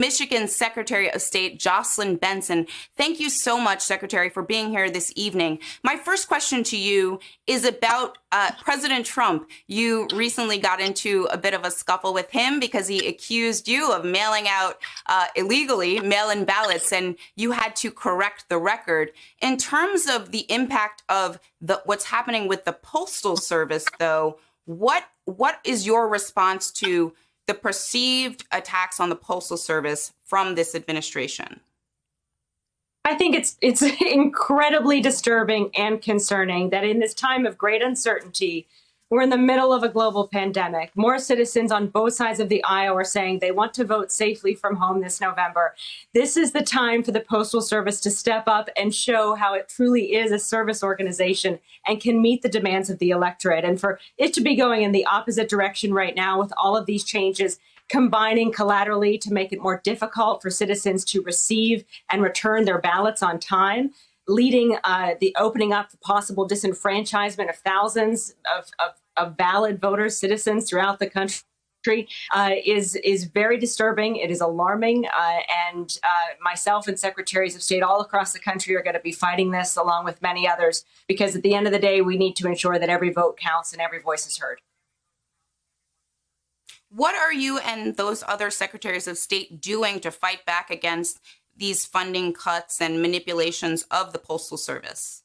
Michigan's Secretary of State, Jocelyn Benson. Thank you so much, Secretary, for being here this evening. My first question to you is about President Trump. You recently got into a bit of a scuffle with him because he accused you of mailing out illegally mail-in ballots, and you had to correct the record. In terms of the impact of what's happening with the Postal Service, though, what is your response to the perceived attacks on the Postal Service from this administration? I think it's incredibly disturbing and concerning that in this time of great uncertainty, we're in the middle of a global pandemic. More citizens on both sides of the aisle are saying they want to vote safely from home this November. This is the time for the Postal Service to step up and show how it truly is a service organization and can meet the demands of the electorate. And for it to be going in the opposite direction right now with all of these changes, combining collaterally to make it more difficult for citizens to receive and return their ballots on time, leading the opening up for possible disenfranchisement of thousands of valid voters, citizens throughout the country is very disturbing. It is alarming. And myself and secretaries of state all across the country are going to be fighting this along with many others, because at the end of the day, we need to ensure that every vote counts and every voice is heard. What are you and those other secretaries of state doing to fight back against these funding cuts and manipulations of the Postal Service?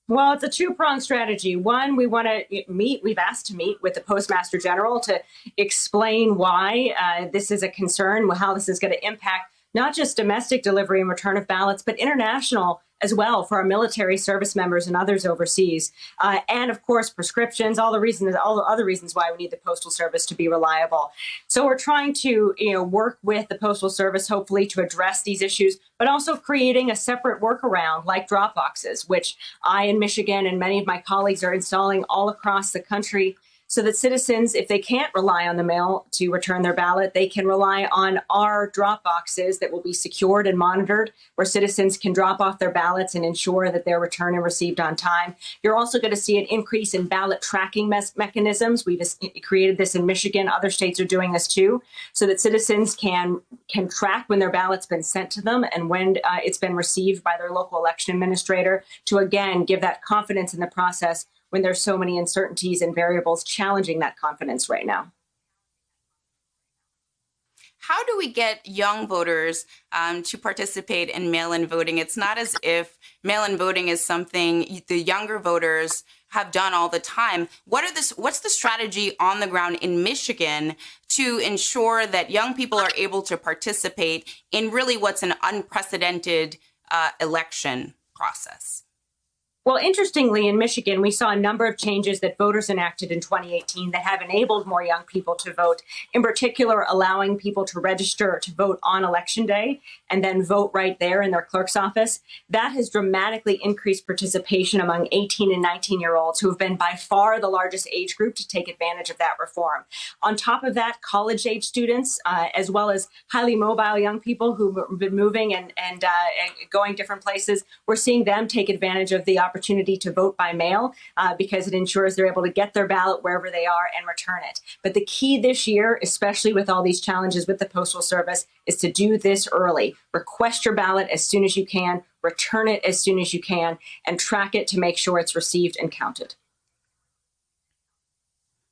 Well, it's a two-pronged strategy. One, we've asked to meet with the Postmaster General to explain why this is a concern, how this is going to impact not just domestic delivery and return of ballots, but international as well for our military service members and others overseas. And of course, prescriptions, all the other reasons why we need the Postal Service to be reliable. So we're trying to work with the Postal Service, hopefully, to address these issues, but also creating a separate workaround like drop boxes, which I in Michigan and many of my colleagues are installing all across the country, so that citizens, if they can't rely on the mail to return their ballot, they can rely on our drop boxes that will be secured and monitored, where citizens can drop off their ballots and ensure that they're returned and received on time. You're also going to see an increase in ballot tracking mechanisms. We've created this in Michigan. Other states are doing this too, so that citizens can track when their ballot's been sent to them and when it's been received by their local election administrator, to again give that confidence in the process when there's so many uncertainties and variables challenging that confidence right now. How do we get young voters to participate in mail-in voting? It's not as if mail-in voting is something the younger voters have done all the time. What's the strategy on the ground in Michigan to ensure that young people are able to participate in really what's an unprecedented election process? Well, interestingly, in Michigan, we saw a number of changes that voters enacted in 2018 that have enabled more young people to vote, in particular, allowing people to register to vote on Election Day and then vote right there in their clerk's office. That has dramatically increased participation among 18 and 19-year-olds, who have been by far the largest age group to take advantage of that reform. On top of that, college-age students, as well as highly mobile young people who've been moving and going different places, we're seeing them take advantage of the opportunity to vote by mail because it ensures they're able to get their ballot wherever they are and return it. But the key this year, especially with all these challenges with the Postal Service, is to do this early. Request your ballot as soon as you can, return it as soon as you can, and track it to make sure it's received and counted.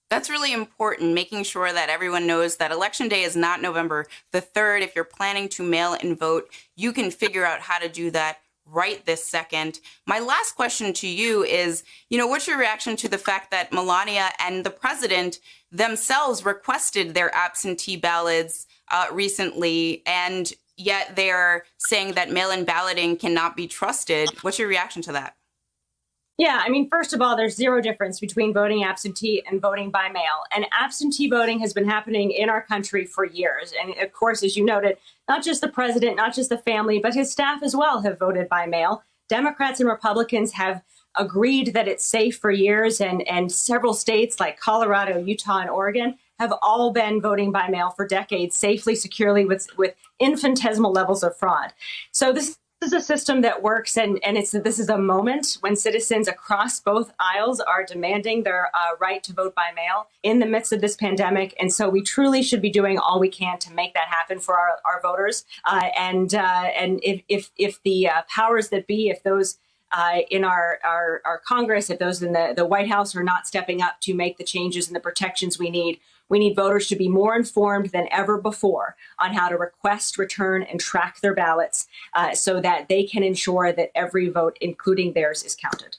That's really important, making sure that everyone knows that Election Day is not November the 3rd. If you're planning to mail and vote, you can figure out how to do that right this second. My last question to you is, what's your reaction to the fact that Melania and the president themselves requested their absentee ballots recently, and yet they're saying that mail-in balloting cannot be trusted? What's your reaction to that? Yeah, first of all, there's zero difference between voting absentee and voting by mail. And absentee voting has been happening in our country for years. And of course, as you noted, not just the president, not just the family, but his staff as well have voted by mail. Democrats and Republicans have agreed that it's safe for years. And several states like Colorado, Utah, and Oregon have all been voting by mail for decades, safely, securely, with infinitesimal levels of fraud. So this This is a system that works, and this is a moment when citizens across both aisles are demanding their right to vote by mail in the midst of this pandemic. And so we truly should be doing all we can to make that happen for our voters. And if the powers that be, if those in our Congress, if those in the White House are not stepping up to make the changes and the protections we need voters to be more informed than ever before on how to request, return, and track their ballots so that they can ensure that every vote, including theirs, is counted.